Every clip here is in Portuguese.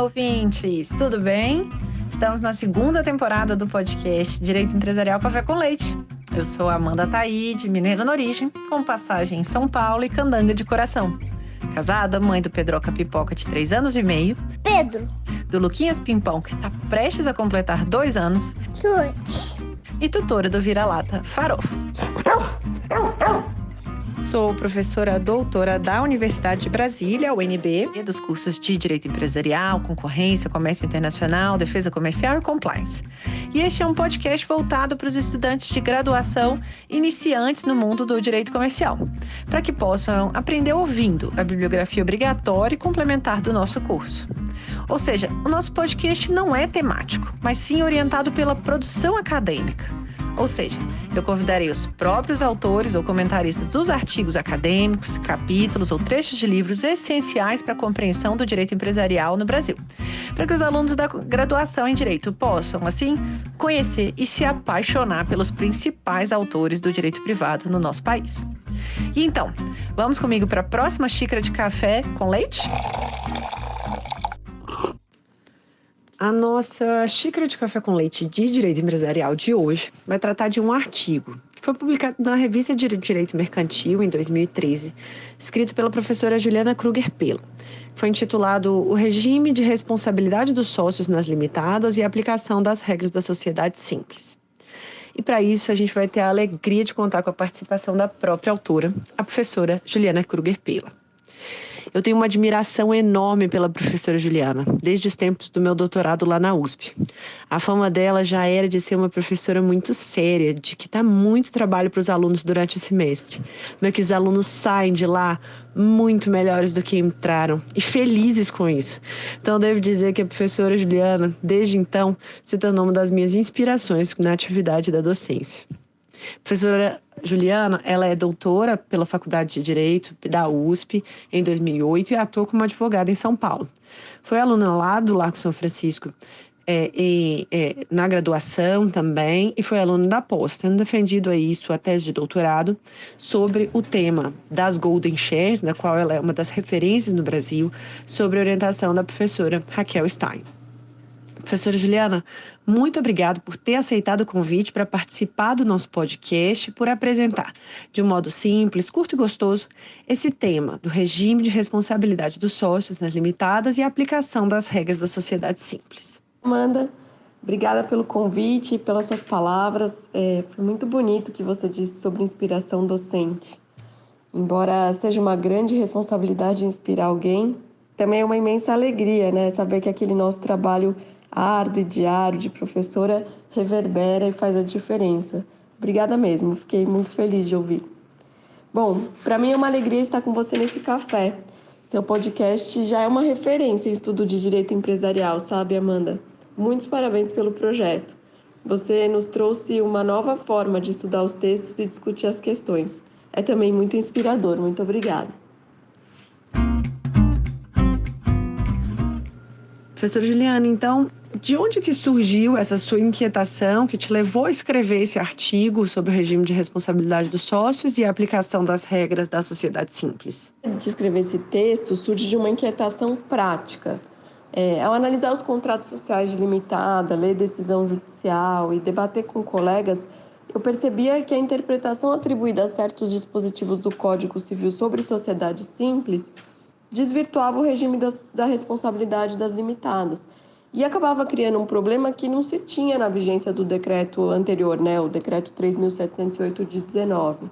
ouvintes! Tudo bem? Estamos na segunda temporada do podcast Direito Empresarial Café com Leite. Eu sou Amanda Taide, mineira na origem, com passagem em São Paulo e candanga de coração. Casada, mãe do Pedroca Pipoca de 3 anos e meio. Pedro. Do Luquinhas Pimpão, que está prestes a completar 2 anos. Chute. E tutora do Vira-Lata Farofo. Sou professora doutora da Universidade de Brasília, UNB, dos cursos de Direito Empresarial, Concorrência, Comércio Internacional, Defesa Comercial e Compliance. E este é um podcast voltado para os estudantes de graduação iniciantes no mundo do direito comercial, para que possam aprender ouvindo a bibliografia obrigatória e complementar do nosso curso. Ou seja, o nosso podcast não é temático, mas sim orientado pela produção acadêmica. Ou seja, eu convidarei os próprios autores ou comentaristas dos artigos acadêmicos, capítulos ou trechos de livros essenciais para a compreensão do direito empresarial no Brasil, para que os alunos da graduação em Direito possam, assim, conhecer e se apaixonar pelos principais autores do direito privado no nosso país. E então, vamos comigo para a próxima xícara de café com leite? A nossa xícara de café com leite de direito empresarial de hoje vai tratar de um artigo que foi publicado na revista de Direito Mercantil em 2013, escrito pela professora Juliana Kruger Pelo. Foi intitulado O Regime de Responsabilidade dos Sócios nas Limitadas e a Aplicação das Regras da Sociedade Simples. E para isso a gente vai ter a alegria de contar com a participação da própria autora, a professora Juliana Kruger Pelo. Eu tenho uma admiração enorme pela professora Juliana, desde os tempos do meu doutorado lá na USP. A fama dela já era de ser uma professora muito séria, de que dá muito trabalho para os alunos durante o semestre, mas que os alunos saem de lá muito melhores do que entraram e felizes com isso. Então, eu devo dizer que a professora Juliana, desde então, se tornou uma das minhas inspirações na atividade da docência. A professora Juliana, ela é doutora pela Faculdade de Direito da USP em 2008 e atuou como advogada em São Paulo. Foi aluna lá do Largo São Francisco na graduação também e foi aluna da pós, tendo defendido aí sua tese de doutorado sobre o tema das Golden Shares, da qual ela é uma das referências no Brasil, sobre a orientação da professora Raquel Stein. Professora Juliana, muito obrigada por ter aceitado o convite para participar do nosso podcast, por apresentar, de um modo simples, curto e gostoso, esse tema do regime de responsabilidade dos sócios nas limitadas e a aplicação das regras da sociedade simples. Amanda, obrigada pelo convite e pelas suas palavras. Foi muito bonito o que você disse sobre inspiração docente. Embora seja uma grande responsabilidade inspirar alguém, também é uma imensa alegria, né? Saber que aquele nosso trabalho árduo e diário de professora reverbera e faz a diferença. Obrigada mesmo, fiquei muito feliz de ouvir. Bom, para mim é uma alegria estar com você nesse café. Seu podcast já é uma referência em estudo de direito empresarial, sabe, Amanda? Muitos parabéns pelo projeto. Você nos trouxe uma nova forma de estudar os textos e discutir as questões. É também muito inspirador. Muito obrigada. Professora Juliana, então, de onde que surgiu essa sua inquietação que te levou a escrever esse artigo sobre o regime de responsabilidade dos sócios e a aplicação das regras da sociedade simples? De escrever esse texto surge de uma inquietação prática. Ao analisar os contratos sociais de limitada, ler decisão judicial e debater com colegas, eu percebia que a interpretação atribuída a certos dispositivos do Código Civil sobre sociedade simples desvirtuava o regime da responsabilidade das limitadas e acabava criando um problema que não se tinha na vigência do decreto anterior, né, o decreto 3.708 de 19.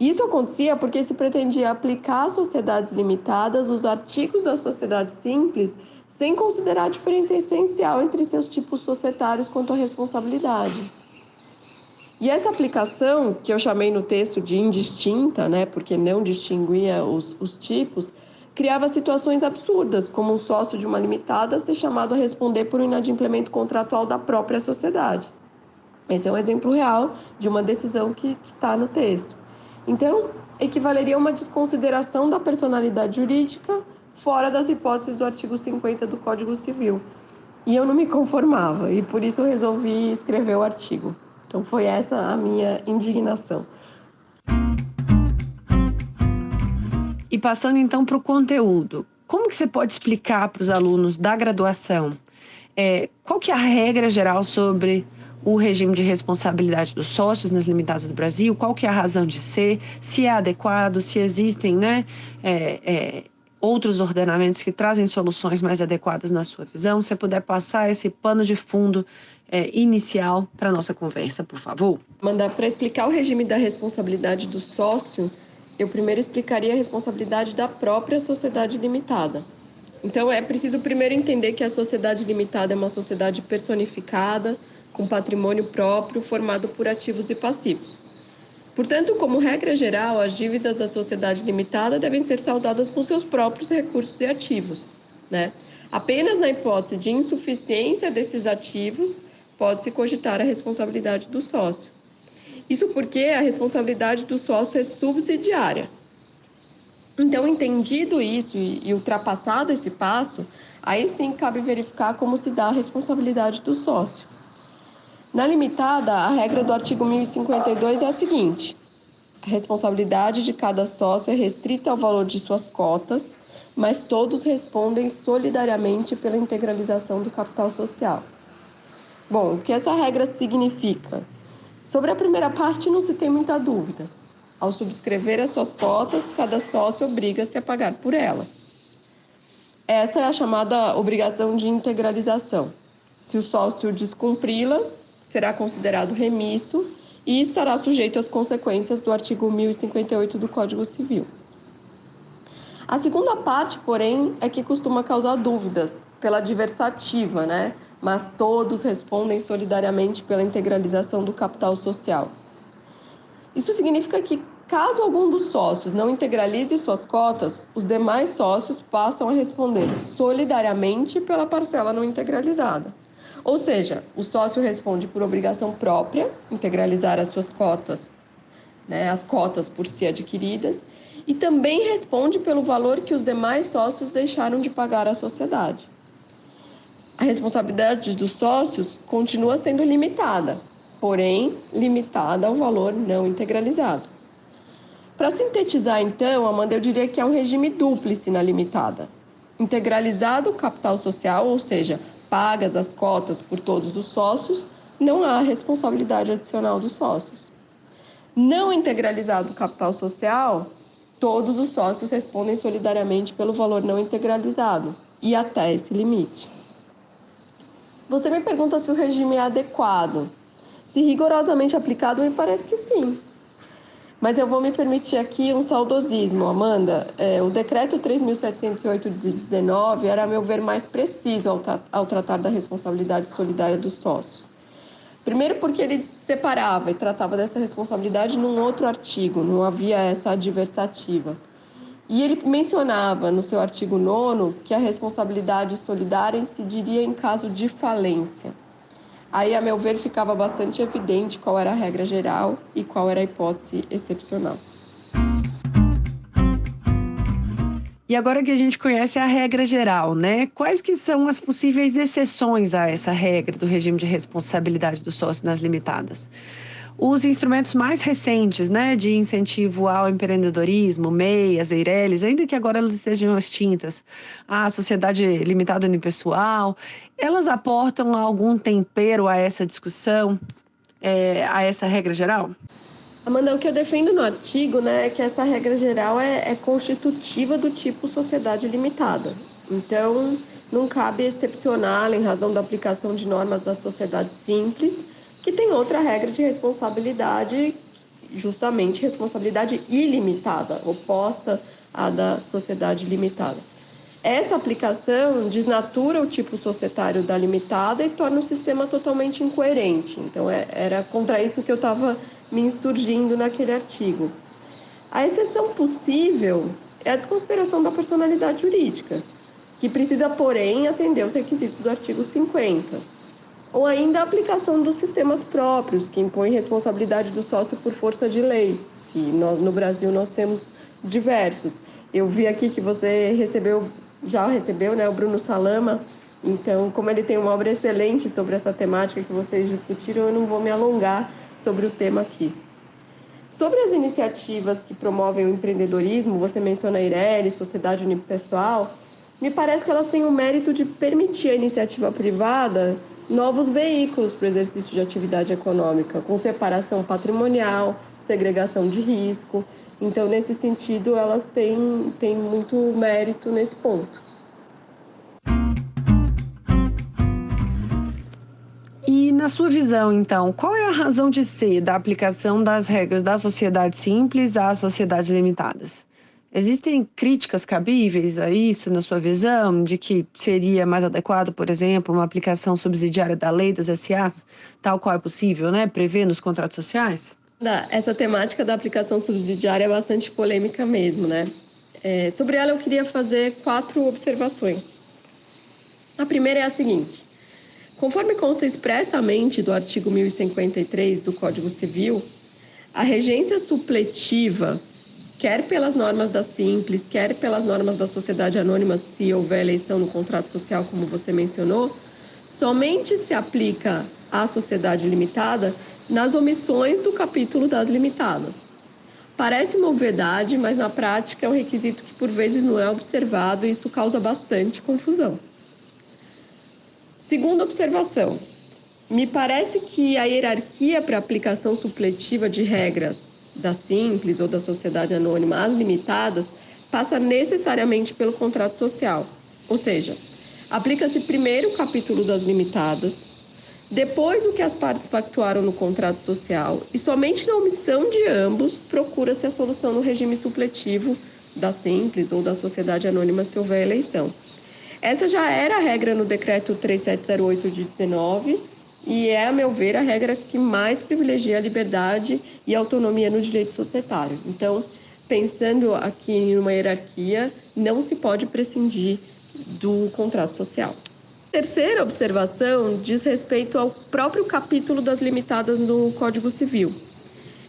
Isso acontecia porque se pretendia aplicar às sociedades limitadas os artigos da sociedade simples sem considerar a diferença essencial entre seus tipos societários quanto à responsabilidade. E essa aplicação, que eu chamei no texto de indistinta, né, porque não distinguia os tipos, criava situações absurdas, como um sócio de uma limitada ser chamado a responder por um inadimplemento contratual da própria sociedade. Esse é um exemplo real de uma decisão que está no texto. Então, equivaleria a uma desconsideração da personalidade jurídica fora das hipóteses do artigo 50 do Código Civil. E eu não me conformava, e por isso eu resolvi escrever o artigo. Então, foi essa a minha indignação. E passando então para o conteúdo, Como que você pode explicar para os alunos da graduação qual que é a regra geral sobre o regime de responsabilidade dos sócios nas limitadas do Brasil? Qual que é a razão de ser? Se é adequado? Se existem, né, outros ordenamentos que trazem soluções mais adequadas na sua visão? Se você puder passar esse pano de fundo inicial para a nossa conversa, por favor. Amanda, para explicar o regime da responsabilidade do sócio, eu primeiro explicaria a responsabilidade da própria sociedade limitada. Então, é preciso primeiro entender que a sociedade limitada é uma sociedade personificada, com patrimônio próprio, formado por ativos e passivos. Portanto, como regra geral, as dívidas da sociedade limitada devem ser saldadas com seus próprios recursos e ativos, né? Apenas na hipótese de insuficiência desses ativos, pode-se cogitar a responsabilidade do sócio. Isso porque a responsabilidade do sócio é subsidiária. Então, entendido isso e ultrapassado esse passo, aí sim cabe verificar como se dá a responsabilidade do sócio. Na limitada, a regra do artigo 1052 é a seguinte: a responsabilidade de cada sócio é restrita ao valor de suas cotas, mas todos respondem solidariamente pela integralização do capital social. Bom, o que essa regra significa? Sobre a primeira parte, não se tem muita dúvida. Ao subscrever as suas cotas, cada sócio obriga-se a pagar por elas. Essa é a chamada obrigação de integralização. Se o sócio descumpri-la, será considerado remisso e estará sujeito às consequências do artigo 1058 do Código Civil. A segunda parte, porém, é que costuma causar dúvidas pela adversativa, né? Mas todos respondem solidariamente pela integralização do capital social. Isso significa que, caso algum dos sócios não integralize suas cotas, os demais sócios passam a responder solidariamente pela parcela não integralizada. Ou seja, o sócio responde por obrigação própria, integralizar as suas cotas, né, as cotas por si adquiridas, e também responde pelo valor que os demais sócios deixaram de pagar à sociedade. A responsabilidade dos sócios continua sendo limitada, porém limitada ao valor não integralizado. Para sintetizar, então, Amanda, eu diria que é um regime dúplice na limitada. Integralizado o capital social, ou seja, pagas as cotas por todos os sócios, não há responsabilidade adicional dos sócios. Não integralizado o capital social, todos os sócios respondem solidariamente pelo valor não integralizado e até esse limite. Você me pergunta se o regime é adequado. Se rigorosamente aplicado, me parece que sim. Mas eu vou me permitir aqui um saudosismo, Amanda. O decreto 3.708 de 19 era, a meu ver, mais preciso ao tratar da responsabilidade solidária dos sócios. Primeiro porque ele separava e tratava dessa responsabilidade num outro artigo, não havia essa adversativa. E ele mencionava no seu artigo 9º que a responsabilidade solidária incidiria em caso de falência. Aí, a meu ver, ficava bastante evidente qual era a regra geral e qual era a hipótese excepcional. E agora que a gente conhece a regra geral, né? Quais que são as possíveis exceções a essa regra do regime de responsabilidade do sócio nas limitadas? Os instrumentos mais recentes, né, de incentivo ao empreendedorismo, MEI, as EIRELIs, ainda que agora elas estejam extintas, a sociedade limitada unipessoal, elas aportam algum tempero a essa discussão, a essa regra geral? Amanda, o que eu defendo no artigo, né, é que essa regra geral é constitutiva do tipo sociedade limitada. Então, não cabe excepcioná-la em razão da aplicação de normas da sociedade simples, que tem outra regra de responsabilidade, justamente responsabilidade ilimitada, oposta à da sociedade limitada. Essa aplicação desnatura o tipo societário da limitada e torna o sistema totalmente incoerente. Então, era contra isso que eu estava me insurgindo naquele artigo. A exceção possível é a desconsideração da personalidade jurídica, que precisa, porém, atender os requisitos do artigo 50. Ou ainda a aplicação dos sistemas próprios, que impõem responsabilidade do sócio por força de lei, que no Brasil nós temos diversos. Eu vi aqui que você já recebeu, né, o Bruno Salama. Então, como ele tem uma obra excelente sobre essa temática que vocês discutiram, eu não vou me alongar sobre o tema aqui. Sobre as iniciativas que promovem o empreendedorismo, você menciona a Eireli, Sociedade Unipessoal, Me parece que elas têm o mérito de permitir à iniciativa privada novos veículos para o exercício de atividade econômica, com separação patrimonial, segregação de risco. Então, nesse sentido, elas têm muito mérito nesse ponto. E na sua visão, então, qual é a razão de ser da aplicação das regras da sociedade simples às sociedades limitadas? Existem críticas cabíveis a isso, na sua visão, de que seria mais adequado, por exemplo, uma aplicação subsidiária da lei das SAs, tal qual é possível, né, prever nos contratos sociais? Essa temática da aplicação subsidiária é bastante polêmica mesmo, né? Sobre ela eu queria fazer 4 observações. A primeira é a seguinte: conforme consta expressamente do artigo 1053 do Código Civil, a regência supletiva, quer pelas normas da Simples, quer pelas normas da sociedade anônima, se houver eleição no contrato social, como você mencionou, somente se aplica à sociedade limitada nas omissões do capítulo das limitadas. Parece uma obviedade, mas na prática é um requisito que por vezes não é observado e isso causa bastante confusão. Segunda observação: me parece que a hierarquia para aplicação supletiva de regras da Simples ou da sociedade anônima às limitadas passa necessariamente pelo contrato social. Ou seja, aplica-se primeiro o capítulo das limitadas, depois o que as partes pactuaram no contrato social e somente na omissão de ambos procura-se a solução no regime supletivo da Simples ou da sociedade anônima se houver eleição. Essa já era a regra no decreto 3708 de 19 e é, a meu ver, a regra que mais privilegia a liberdade e a autonomia no direito societário. Então, pensando aqui em uma hierarquia, não se pode prescindir do contrato social. Terceira observação diz respeito ao próprio capítulo das limitadas no Código Civil.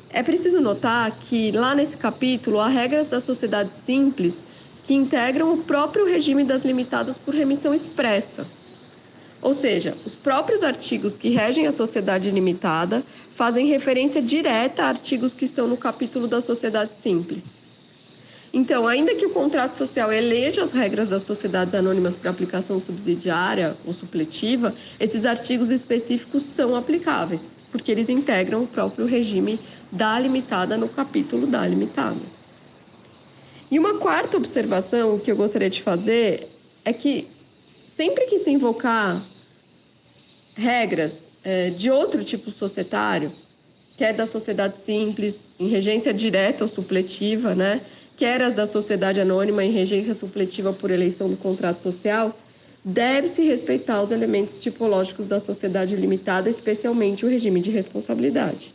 É preciso notar que lá nesse capítulo há regras da sociedade simples que integram o próprio regime das limitadas por remissão expressa. Ou seja, os próprios artigos que regem a sociedade limitada fazem referência direta a artigos que estão no capítulo da sociedade simples. Então, ainda que o contrato social eleja as regras das sociedades anônimas para aplicação subsidiária ou supletiva, esses artigos específicos são aplicáveis, porque eles integram o próprio regime da limitada no capítulo da limitada. E uma quarta observação que eu gostaria de fazer é que sempre que se invocar regras de outro tipo societário, quer da sociedade simples, em regência direta ou supletiva, né? Quer as da sociedade anônima em regência supletiva por eleição do contrato social, deve-se respeitar os elementos tipológicos da sociedade limitada, especialmente o regime de responsabilidade.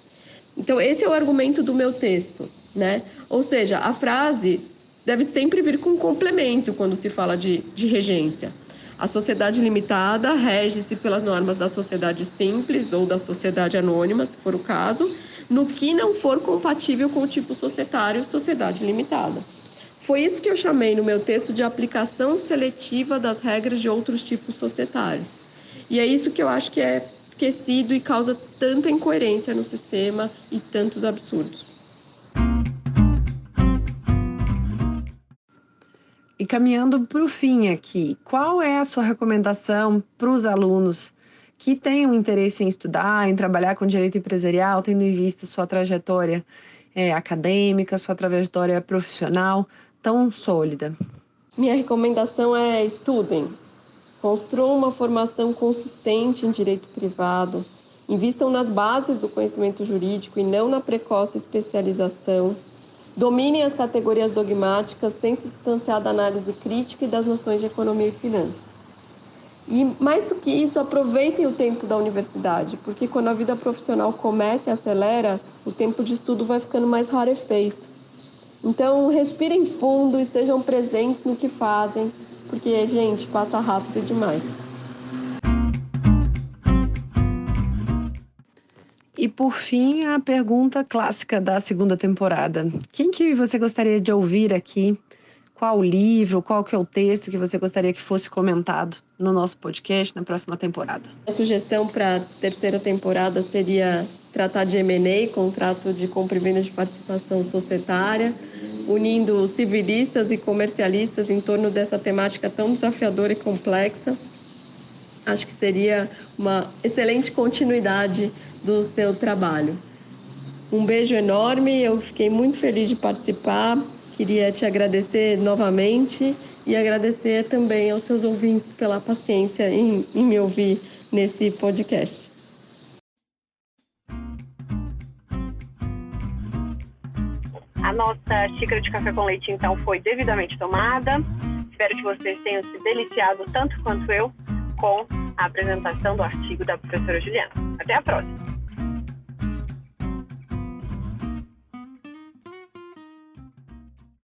Então, esse é o argumento do meu texto, né? Ou seja, a frase deve sempre vir com um complemento quando se fala de regência. A sociedade limitada rege-se pelas normas da sociedade simples ou da sociedade anônima, se for o caso, no que não for compatível com o tipo societário, sociedade limitada. Foi isso que eu chamei no meu texto de aplicação seletiva das regras de outros tipos societários. E é isso que eu acho que é esquecido e causa tanta incoerência no sistema e tantos absurdos. E caminhando para o fim aqui, qual é a sua recomendação para os alunos que tenham interesse em estudar, em trabalhar com direito empresarial, tendo em vista sua trajetória acadêmica, sua trajetória profissional tão sólida? Minha recomendação é: estudem, construam uma formação consistente em direito privado, invistam nas bases do conhecimento jurídico e não na precoce especialização. Dominem as categorias dogmáticas sem se distanciar da análise crítica e das noções de economia e finanças. E, mais do que isso, aproveitem o tempo da universidade, porque quando a vida profissional começa e acelera, o tempo de estudo vai ficando mais rarefeito. Então, respirem fundo, estejam presentes no que fazem, porque, gente, passa rápido demais. E por fim, a pergunta clássica da segunda temporada. Quem que você gostaria de ouvir aqui? Qual livro, qual que é o texto que você gostaria que fosse comentado no nosso podcast na próxima temporada? A sugestão para a terceira temporada seria tratar de M&A, contrato de compra e venda de participação societária. unindo civilistas e comercialistas em torno dessa temática tão desafiadora e complexa. Acho que seria uma excelente continuidade do seu trabalho. Um beijo enorme, eu fiquei muito feliz de participar, queria te agradecer novamente e agradecer também aos seus ouvintes pela paciência em me ouvir nesse podcast. A nossa xícara de café com leite, então, foi devidamente tomada. Espero que vocês tenham se deliciado tanto quanto eu com a apresentação do artigo da professora Juliana. Até a próxima!